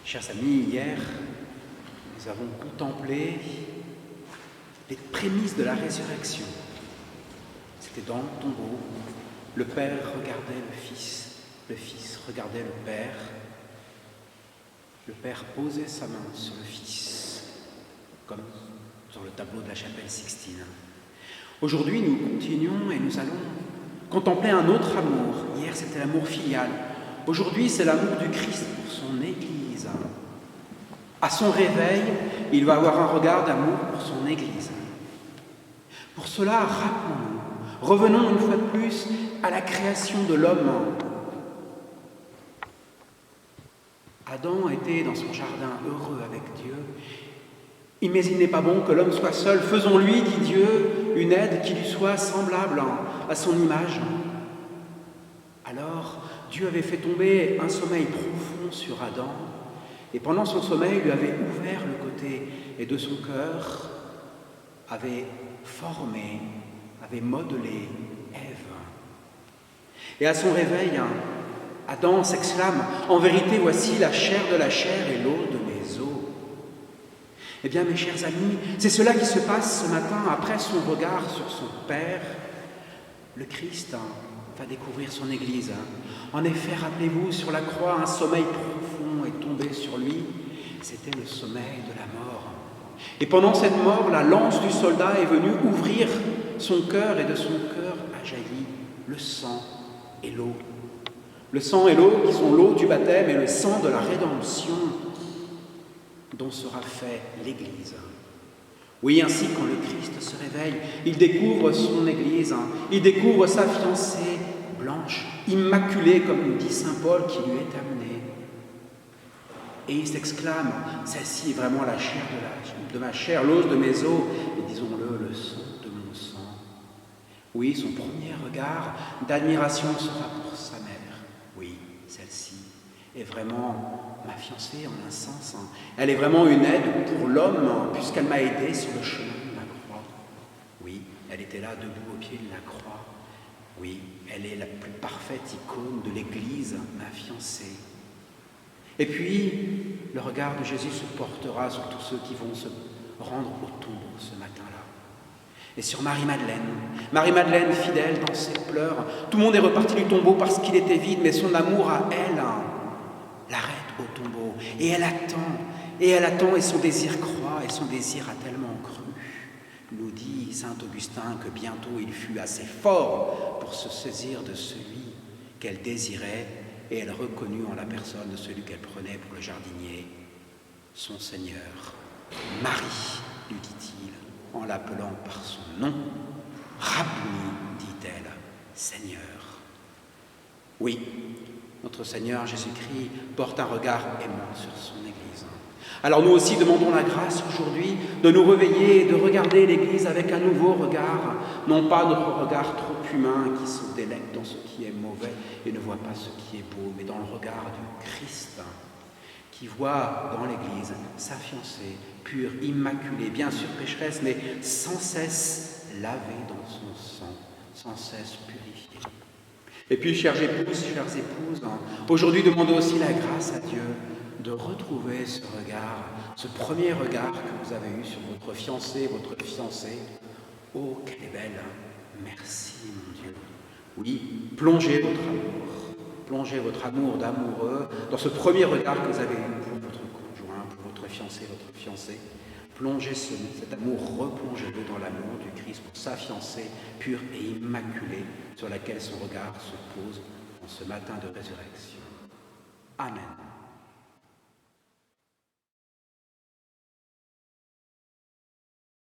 Chers amis, hier, nous avons contemplé les prémices de la résurrection. C'était dans le tombeau. Le Père regardait le Fils regardait le Père posait sa main sur le Fils, comme sur le tableau de la chapelle Sixtine. Aujourd'hui, nous continuons et nous allons contempler un autre amour. Hier, c'était l'amour filial. Aujourd'hui, c'est l'amour du Christ pour son Église. À son réveil, il va avoir un regard d'amour pour son Église. Pour cela, rappelons-nous, revenons une fois de plus à la création de l'homme. Adam était dans son jardin heureux avec Dieu, mais il n'est pas bon que l'homme soit seul. Faisons-lui, dit Dieu, une aide qui lui soit semblable à son image. Alors, Dieu avait fait tomber un sommeil profond sur Adam, et pendant son sommeil, lui avait ouvert le côté, et de son cœur avait formé, avait modelé Ève. Et à son réveil, Adam s'exclame « En vérité, voici la chair de la chair et l'eau de mes os. » Eh bien, mes chers amis, c'est cela qui se passe ce matin après son regard sur son Père. Le Christ va découvrir son Église. En effet, rappelez-vous, sur la croix, un sommeil profond est tombé sur lui. C'était le sommeil de la mort. Et pendant cette mort, la lance du soldat est venue ouvrir son cœur, et de son cœur a jailli le sang et l'eau. Le sang et l'eau qui sont l'eau du baptême et le sang de la rédemption dont sera fait l'Église. Oui, ainsi quand le Christ se réveille, il découvre son Église, il découvre sa fiancée blanche, immaculée, comme dit saint Paul qui lui est amenée. Et il s'exclame, celle-ci est vraiment la chair de ma chair, l'os de mes os, et disons-le, le sang de mon sang. Oui, son premier regard d'admiration sera pour sa mère. Oui, celle-ci est vraiment ma fiancée en un sens. Elle est vraiment une aide pour l'homme, puisqu'elle m'a aidé sur le chemin de la croix. Oui, elle était là, debout au pied de la croix. Oui, elle est la plus parfaite icône de l'Église, ma fiancée. Et puis, le regard de Jésus se portera sur tous ceux qui vont se rendre au tombeau ce matin-là. Et sur Marie-Madeleine fidèle dans ses pleurs. Tout le monde est reparti du tombeau parce qu'il était vide, mais son amour à elle l'arrête au tombeau. Et elle attend, et son désir croît, et son désir a tellement cru. Nous dit saint Augustin que bientôt il fut assez fort pour se saisir de celui qu'elle désirait, et elle reconnut en la personne de celui qu'elle prenait pour le jardinier, son Seigneur. Marie, lui dit-il, en l'appelant par son nom. Rabbouni, dit-elle, Seigneur. Oui, notre Seigneur Jésus-Christ porte un regard aimant sur son Église. Alors nous aussi demandons la grâce aujourd'hui de nous réveiller et de regarder l'Église avec un nouveau regard, non pas notre regard trop humain qui se délecte dans ce qui est mauvais et ne voit pas ce qui est beau, mais dans le regard du Christ qui voit dans l'Église sa fiancée, pure, immaculée, bien sûr pécheresse, mais sans cesse lavée dans son sang, sans cesse purifiée. Et puis, chères épouses, aujourd'hui demandons aussi la grâce à Dieu de retrouver ce regard, ce premier regard que vous avez eu sur votre fiancé, votre fiancée. Oh, qu'elle est belle, merci mon Dieu. Oui, plongez votre amour d'amoureux dans ce premier regard que vous avez eu pour votre conjoint, pour votre fiancé, votre fiancée. Plongez cet amour, replongez-le dans l'amour du Christ pour sa fiancée pure et immaculée sur laquelle son regard se pose en ce matin de résurrection. Amen.